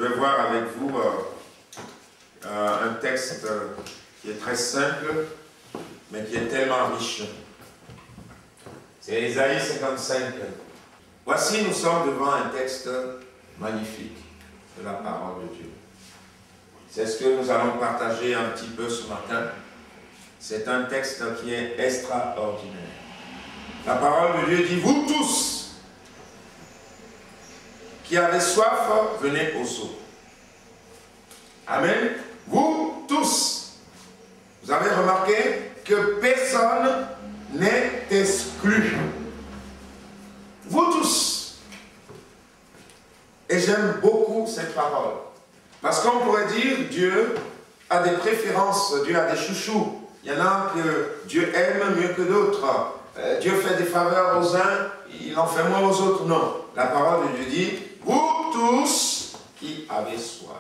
Je vais voir avec vous un texte qui est très simple, mais qui est tellement riche. C'est Ésaïe 55. Voici, nous sommes devant un texte magnifique de la parole de Dieu. C'est ce que nous allons partager un petit peu ce matin. C'est un texte qui est extraordinaire. La parole de Dieu dit, vous tous qui avez soif, venez aux eaux. Amen. Vous tous. Vous avez remarqué que personne n'est exclu. Vous tous. Et j'aime beaucoup cette parole. Parce qu'on pourrait dire, Dieu a des préférences, Dieu a des chouchous. Il y en a que Dieu aime mieux que d'autres. Dieu fait des faveurs aux uns, il en fait moins aux autres. Non. La parole de Dieu dit, vous tous qui avez soif.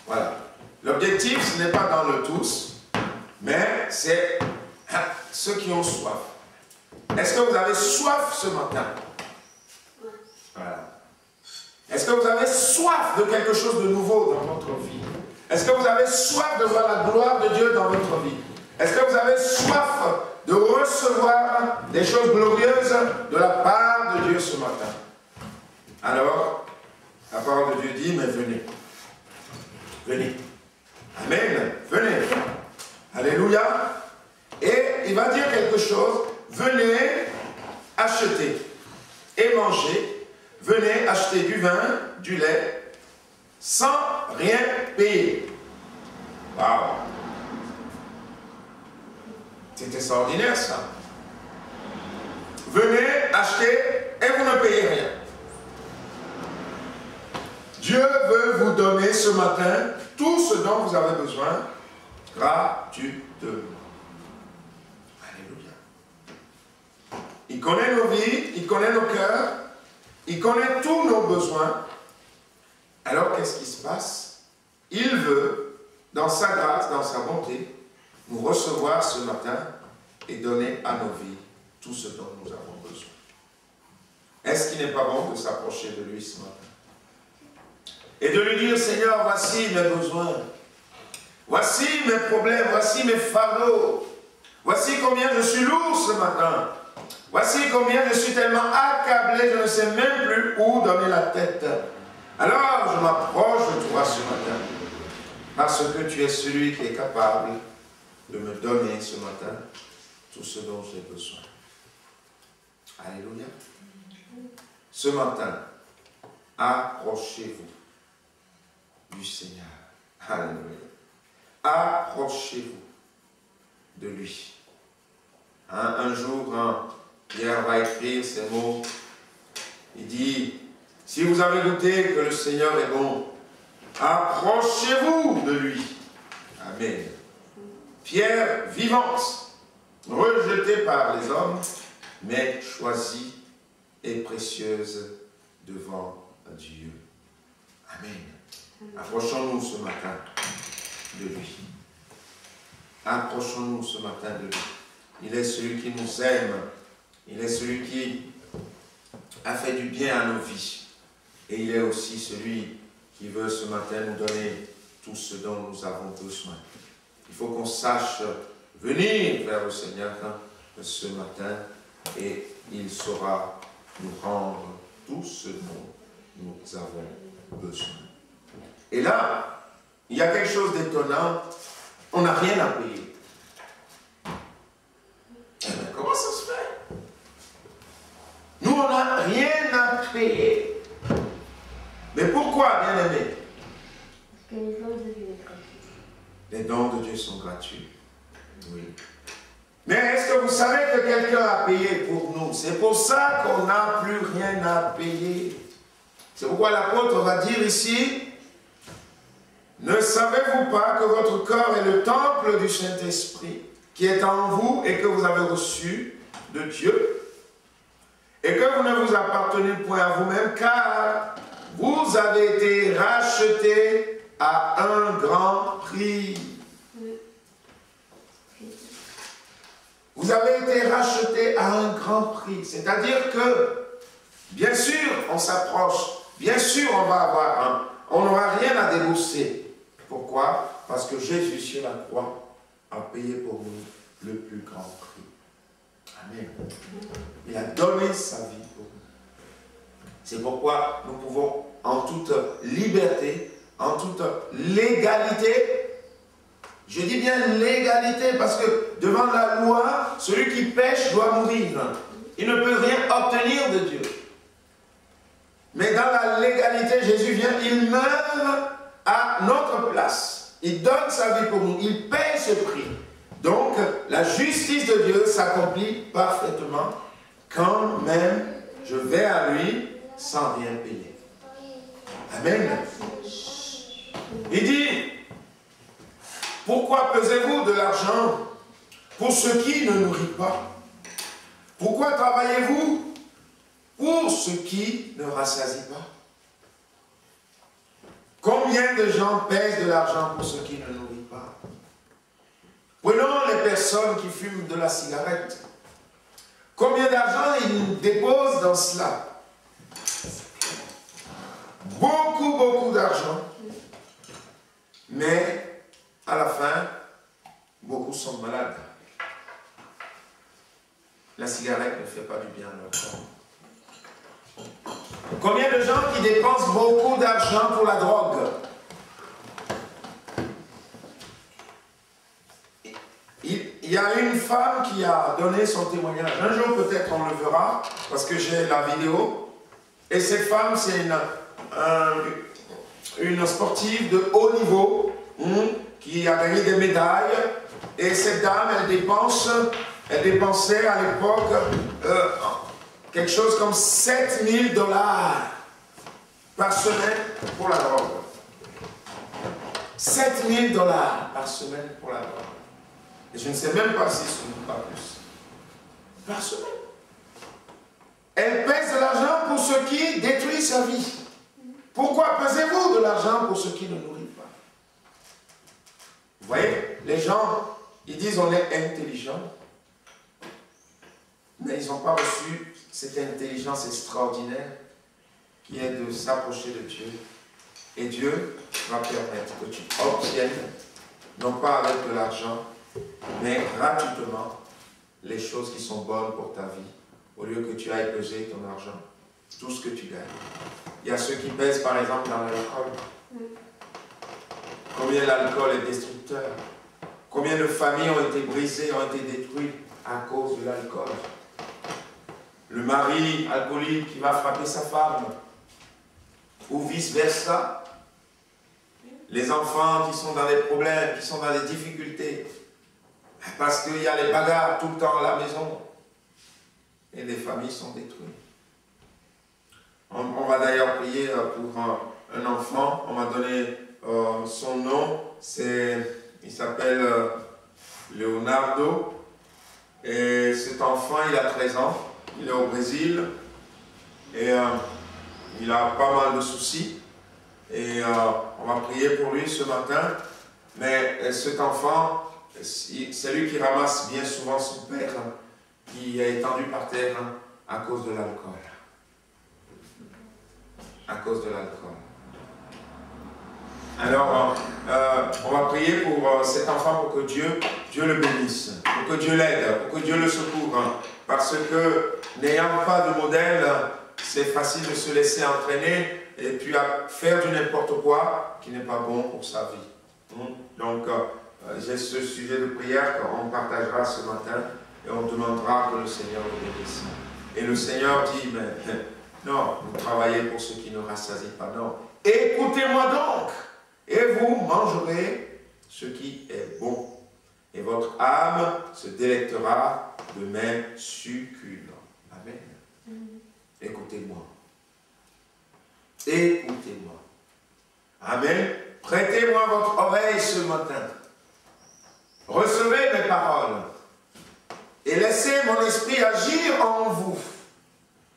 Voilà. L'objectif, ce n'est pas dans le tous, mais c'est ceux qui ont soif. Est-ce que vous avez soif ce matin? Voilà. Est-ce que vous avez soif de quelque chose de nouveau dans votre vie? Est-ce que vous avez soif de voir la gloire de Dieu dans votre vie? Est-ce que vous avez soif de recevoir des choses glorieuses de la part de Dieu ce matin? Alors, la parole de Dieu dit, mais venez. Venez. Amen. Venez. Alléluia. Et il va dire quelque chose. Venez acheter et manger. Venez acheter du vin, du lait, sans rien payer. Waouh! C'est extraordinaire ça. Venez acheter et vous ne payez rien. Dieu veut vous donner ce matin tout ce dont vous avez besoin gratuitement. Alléluia. Il connaît nos vies, il connaît nos cœurs, il connaît tous nos besoins. Alors qu'est-ce qui se passe? Il veut, dans sa grâce, dans sa bonté, nous recevoir ce matin et donner à nos vies tout ce dont nous avons besoin. Est-ce qu'il n'est pas bon de s'approcher de lui ce matin? Et de lui dire, Seigneur, voici mes besoins. Voici mes problèmes, voici mes fardeaux. Voici combien je suis lourd ce matin. Voici combien je suis tellement accablé, je ne sais même plus où donner la tête. Alors je m'approche de toi ce matin, parce que tu es celui qui est capable de me donner ce matin tout ce dont j'ai besoin. Alléluia. Ce matin, approchez-vous du Seigneur. Alléluia. Approchez-vous de lui. Un jour, Pierre va écrire ces mots. Il dit, si vous avez douté que le Seigneur est bon, approchez-vous de lui. Amen. Pierre vivante, rejetée par les hommes, mais choisie et précieuse devant Dieu. Amen. Approchons-nous ce matin de lui. Approchons-nous ce matin de lui. Il est celui qui nous aime. Il est celui qui a fait du bien à nos vies. Et il est aussi celui qui veut ce matin nous donner tout ce dont nous avons besoin. Il faut qu'on sache venir vers le Seigneur ce matin et il saura nous rendre tout ce dont nous avons besoin. Et là, il y a quelque chose d'étonnant. On n'a rien à payer. Eh bien, comment ça se fait? Nous, on n'a rien à payer. Mais pourquoi, bien-aimés? Parce que les dons de Dieu sont gratuits. Les dons de Dieu sont gratuits. Oui. Mais est-ce que vous savez que quelqu'un a payé pour nous? C'est pour ça qu'on n'a plus rien à payer. C'est pourquoi l'apôtre va dire ici, ne savez-vous pas que votre corps est le temple du Saint-Esprit qui est en vous et que vous avez reçu de Dieu et que vous ne vous appartenez point à vous-même car vous avez été rachetés à un grand prix. Vous avez été rachetés à un grand prix. C'est-à-dire que, bien sûr, on s'approche. Bien sûr, on va avoir on aura exaucé. Pourquoi? Parce que Jésus sur la croix a payé pour nous le plus grand prix. Amen. Il a donné sa vie pour nous. C'est pourquoi nous pouvons en toute liberté, en toute légalité, je dis bien légalité parce que devant la loi, celui qui pêche doit mourir. Il ne peut rien obtenir de Dieu. Mais dans la légalité, Jésus vient, il meurt à notre place. Il donne sa vie pour nous, il paye ce prix. Donc, la justice de Dieu s'accomplit parfaitement quand même je vais à lui sans rien payer. Amen. Il dit, pourquoi pesez-vous de l'argent pour ce qui ne nourrit pas? Pourquoi travaillez-vous pour ce qui ne rassasie pas? Combien de gens pèsent de l'argent pour ce qui ne nourrit pas? Prenons les personnes qui fument de la cigarette. Combien d'argent ils déposent dans cela? Beaucoup, beaucoup d'argent. Mais à la fin, beaucoup sont malades. La cigarette ne fait pas du bien à leur corps. Combien de gens qui dépensent beaucoup d'argent pour la drogue? Il y a une femme qui a donné son témoignage. Un jour peut-être on le verra, parce que j'ai la vidéo. Et cette femme, c'est une sportive de haut niveau, qui a gagné des médailles. Et cette dame, elle dépensait à l'époque quelque chose comme 7 000 $ par semaine pour la drogue. 7 000 $ par semaine pour la drogue. Et je ne sais même pas si ce n'est pas plus. Par semaine. Elle pèse de l'argent pour ce qui détruit sa vie. Pourquoi pesez-vous de l'argent pour ce qui ne nourrit pas? Vous voyez, les gens, ils disent on est intelligent, mais ils n'ont pas reçu cette intelligence extraordinaire qui est de s'approcher de Dieu. Et Dieu va permettre que tu obtiennes, non pas avec de l'argent, mais gratuitement, les choses qui sont bonnes pour ta vie, au lieu que tu ailles peser ton argent, tout ce que tu gagnes. Il y a ceux qui pèsent par exemple dans l'alcool. Combien l'alcool est destructeur. Combien de familles ont été brisées, ont été détruites à cause de l'alcool. Le mari alcoolique qui va frapper sa femme, ou vice-versa. Les enfants qui sont dans des problèmes, qui sont dans des difficultés, parce qu'il y a les bagarres tout le temps à la maison. Et les familles sont détruites. On va d'ailleurs prier pour un enfant. On m'a donné son nom. Il s'appelle Leonardo. Et cet enfant, il a 13 ans. Il est au Brésil. Et il a pas mal de soucis. Et on va prier pour lui ce matin. Mais cet enfant, c'est lui qui ramasse bien souvent son père, qui est étendu par terre à cause de l'alcool. À cause de l'alcool. Alors, on va prier pour cet enfant pour que Dieu le bénisse, pour que Dieu l'aide, pour que Dieu le secoure. Parce que, n'ayant pas de modèle, c'est facile de se laisser entraîner et puis à faire du n'importe quoi qui n'est pas bon pour sa vie. Donc, j'ai ce sujet de prière qu'on partagera ce matin et on demandera que le Seigneur le bénisse. Et le Seigneur dit, mais non, vous travaillez pour ceux qui ne rassasient pas, non. Écoutez-moi donc, et vous mangerez ce qui est bon. Et votre âme se délectera de mes succulents. Amen. Écoutez-moi. Écoutez-moi. Amen. Prêtez-moi votre oreille ce matin. Recevez mes paroles. Et laissez mon esprit agir en vous.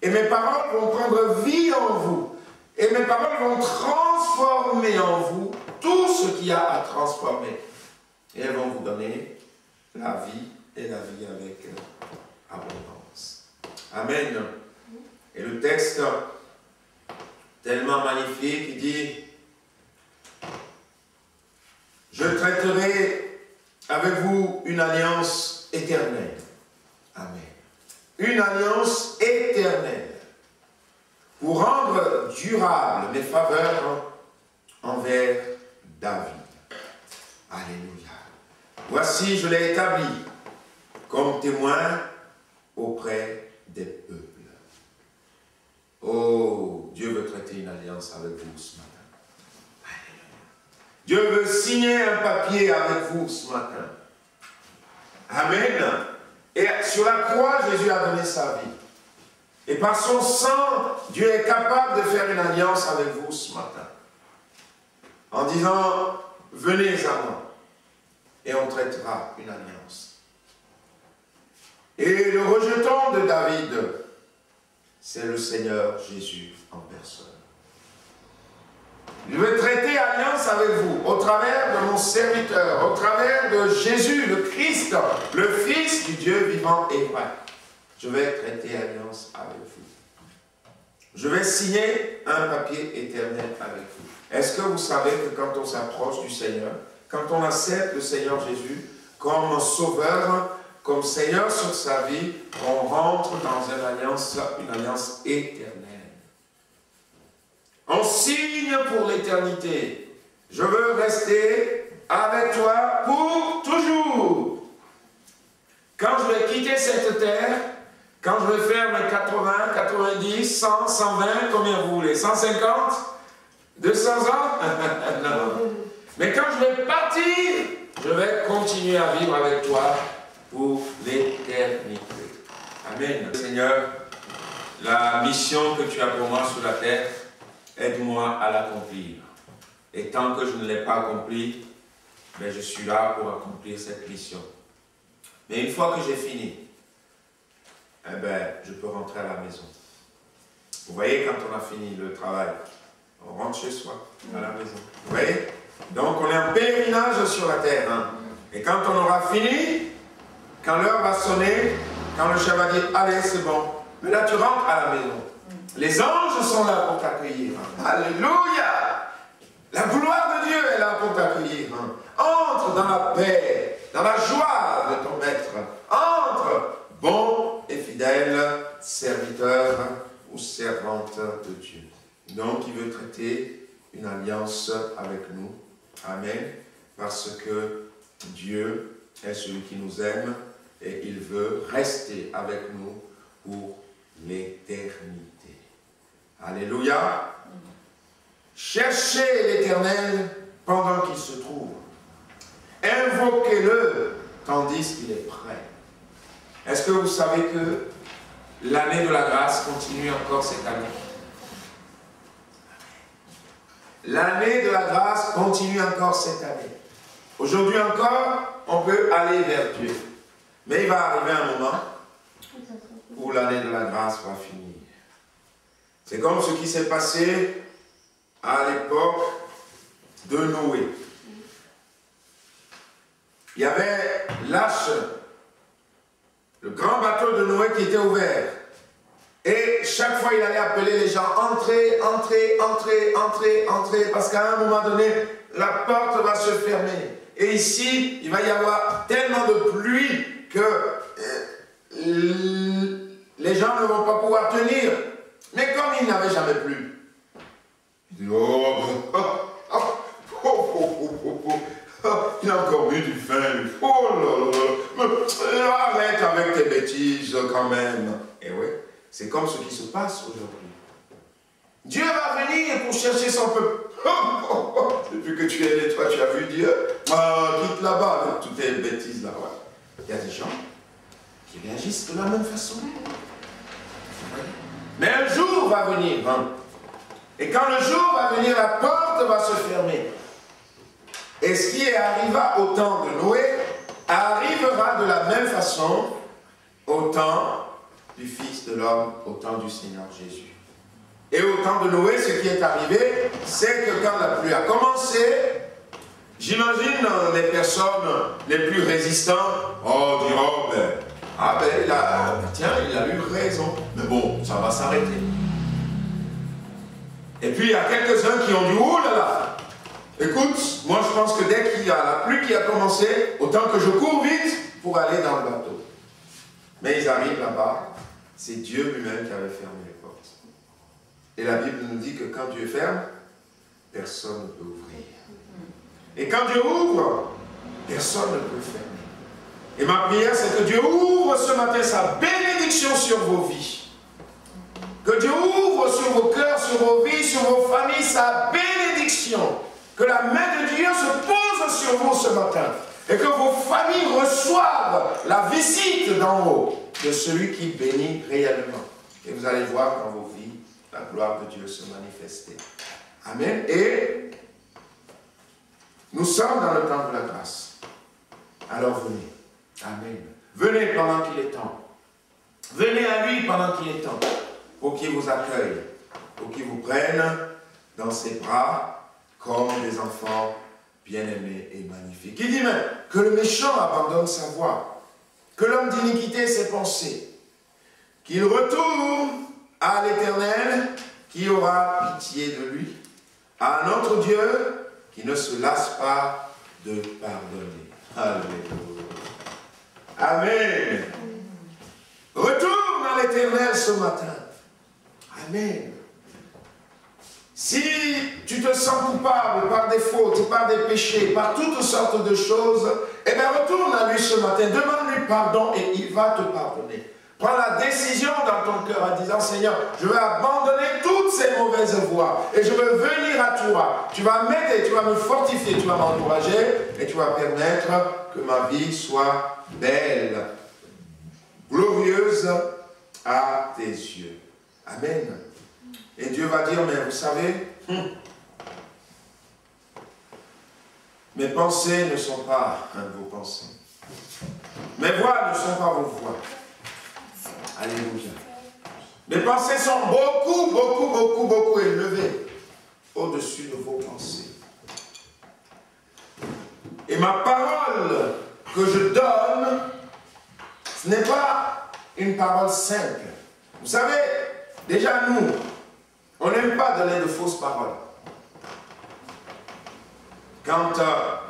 Et mes paroles vont prendre vie en vous. Et mes paroles vont transformer en vous tout ce qu'il y a à transformer. Et elles vont vous donner la vie et la vie avec abondance. Amen. Et le texte tellement magnifique, il dit traiterai avec vous une alliance éternelle. Amen. Une alliance éternelle pour rendre durable mes faveurs envers David. Alléluia. Voici, je l'ai établi comme témoin auprès des peuples. Oh, Dieu veut traiter une alliance avec vous ce matin. Alléluia. Dieu veut signer un papier avec vous ce matin. Amen. Et sur la croix, Jésus a donné sa vie. Et par son sang, Dieu est capable de faire une alliance avec vous ce matin. En disant, venez à moi. Et on traitera une alliance. Et le rejeton de David, c'est le Seigneur Jésus en personne. Je vais traiter alliance avec vous au travers de mon serviteur, au travers de Jésus, le Christ, le Fils du Dieu vivant et vrai. Je vais traiter alliance avec vous. Je vais signer un papier éternel avec vous. Est-ce que vous savez que quand on s'approche du Seigneur, quand on accepte le Seigneur Jésus comme sauveur, comme Seigneur sur sa vie, on rentre dans une alliance éternelle. On signe pour l'éternité. Je veux rester avec toi pour toujours. Quand je vais quitter cette terre, quand je vais faire mes 80, 90, 100, 120, combien vous voulez? 150? 200 ans? Non. Mais quand je vais partir, je vais continuer à vivre avec toi pour l'éternité. Amen. Seigneur, la mission que tu as pour moi sur la terre, aide-moi à l'accomplir. Et tant que je ne l'ai pas accompli, ben je suis là pour accomplir cette mission. Mais une fois que j'ai fini, eh ben, je peux rentrer à la maison. Vous voyez, quand on a fini le travail, on rentre chez soi, à la maison. Vous voyez? Donc on est en pèlerinage sur la terre. Hein? Et quand on aura fini, quand l'heure va sonner, quand le chef va dire, allez, c'est bon. Mais là, tu rentres à la maison. Les anges sont là pour t'accueillir. Hein? Alléluia! La gloire de Dieu est là pour t'accueillir. Hein? Entre dans la paix, dans la joie de ton maître. Entre, bon et fidèle serviteur ou servante de Dieu. Donc, il veut traiter une alliance avec nous. Amen. Parce que Dieu est celui qui nous aime et il veut rester avec nous pour l'éternité. Alléluia. Cherchez l'Éternel pendant qu'il se trouve. Invoquez-le tandis qu'il est prêt. Est-ce que vous savez que l'année de la grâce continue encore cette année? L'année de la grâce continue encore cette année. Aujourd'hui encore, on peut aller vers Dieu. Mais il va arriver un moment où l'année de la grâce va finir. C'est comme ce qui s'est passé à l'époque de Noé. Il y avait l'arche, le grand bateau de Noé qui était ouvert. Et chaque fois, il allait appeler les gens, entrez, entrez, entrez, entrez, entrez, parce qu'à un moment donné, la porte va se fermer. Et ici, il va y avoir tellement de pluie que les gens ne vont pas pouvoir tenir. Mais comme il n'avait jamais plu, il dit, il a encore bu du vin. Oh là là, arrête avec tes bêtises quand même. Et oui. C'est comme ce qui se passe aujourd'hui. Dieu va venir pour chercher son peuple. Depuis que tu es né, toi, tu as vu Dieu. Quitte là-bas avec toutes tes bêtises là. Ouais. Il y a des gens qui réagissent de la même façon. Mais un jour va venir. Hein? Et quand le jour va venir, la porte va se fermer. Et ce qui arriva au temps de Noé arrivera de la même façon au temps du Fils de l'homme, au temps du Seigneur Jésus. Et au temps de Noé, ce qui est arrivé, c'est que quand la pluie a commencé, j'imagine les personnes les plus résistantes, diront, tiens, il a eu raison. Mais bon, ça va s'arrêter. Et puis il y a quelques-uns qui ont dit, oh là là, Écoute, moi je pense que dès qu'il y a la pluie qui a commencé, autant que je cours vite pour aller dans le bateau. Mais ils arrivent là-bas, c'est Dieu lui-même qui avait fermé les portes. Et la Bible nous dit que quand Dieu ferme, personne ne peut ouvrir. Et quand Dieu ouvre, personne ne peut fermer. Et ma prière, c'est que Dieu ouvre ce matin sa bénédiction sur vos vies. Que Dieu ouvre sur vos cœurs, sur vos vies, sur vos familles, sa bénédiction. Que la main de Dieu se pose sur vous ce matin. Et que vos familles reçoivent la visite d'en haut de celui qui bénit réellement. Et vous allez voir dans vos vies la gloire de Dieu se manifester. Amen. Et nous sommes dans le temps de la grâce. Alors venez. Amen. Venez pendant qu'il est temps. Venez à lui pendant qu'il est temps. Pour qu'il vous accueille. Pour qu'il vous prenne dans ses bras comme des enfants bien-aimés et magnifiques. Il dit même que le méchant abandonne sa voie. Que l'homme d'iniquité ses pensées. Qu'il retourne à l'Éternel qui aura pitié de lui. À notre Dieu qui ne se lasse pas de pardonner. Alléluia. Amen. Retourne à l'Éternel ce matin. Amen. Si tu te sens coupable par des fautes, par des péchés, par toutes sortes de choses, eh bien retourne à lui ce matin, demande-lui pardon et il va te pardonner. Prends la décision dans ton cœur en disant, Seigneur, je vais abandonner toutes ces mauvaises voies et je veux venir à toi. Tu vas m'aider, tu vas me fortifier, tu vas m'encourager et tu vas permettre que ma vie soit belle, glorieuse à tes yeux. Amen. Et Dieu va dire, mais vous savez, mes pensées ne sont pas vos pensées. Mes voix ne sont pas vos voix. Alléluia. Mes pensées sont beaucoup élevées au-dessus de vos pensées. Et ma parole que je donne, ce n'est pas une parole simple. Vous savez, déjà nous, on n'aime pas donner de fausses paroles. Quand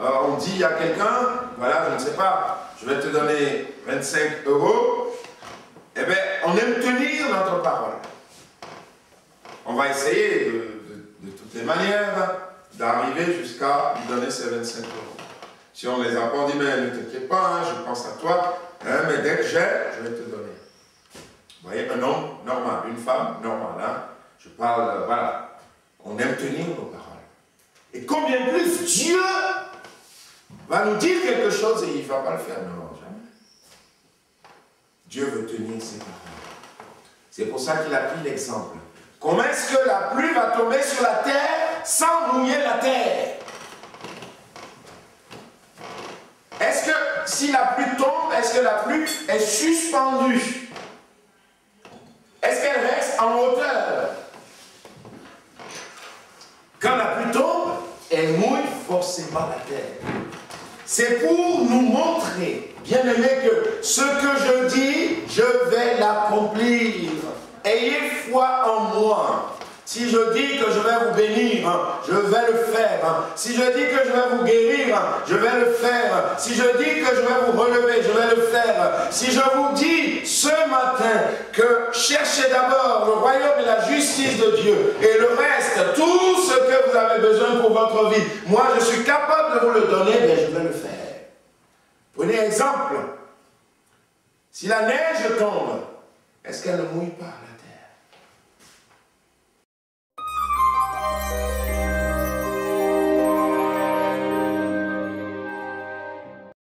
on dit à quelqu'un, voilà, je ne sais pas, je vais te donner 25 €, eh bien, on aime tenir notre parole. On va essayer de toutes les manières d'arriver jusqu'à lui donner ces 25 €. Si on ne les a pas, on dit, mais ne t'inquiète pas, hein, je pense à toi, hein, mais dès que j'ai, je vais te donner. Vous voyez, un homme normal, une femme normale, hein, je parle, voilà, on aime tenir nos paroles. Et combien plus Dieu va nous dire quelque chose et il ne va pas le faire, non, jamais. Dieu veut tenir ses paroles. C'est pour ça qu'il a pris l'exemple. Comment est-ce que la pluie va tomber sur la terre sans mouiller la terre? Est-ce que si la pluie tombe, est-ce que la pluie est suspendue? Est-ce qu'elle reste en hauteur? Quand la pluie tombe, elle mouille forcément la terre. C'est pour nous montrer, bien aimé, que ce que je dis, je vais l'accomplir. Ayez foi en moi. Si je dis que je vais vous bénir, je vais le faire. Si je dis que je vais vous guérir, je vais le faire. Si je dis que je vais vous relever, je vais le faire. Si je vous dis ce matin que cherchez d'abord le royaume et la justice de Dieu et le reste, tout ce que vous avez besoin pour votre vie, moi je suis capable de vous le donner, mais je vais le faire. Prenez exemple. Si la neige tombe, est-ce qu'elle ne mouille pas là?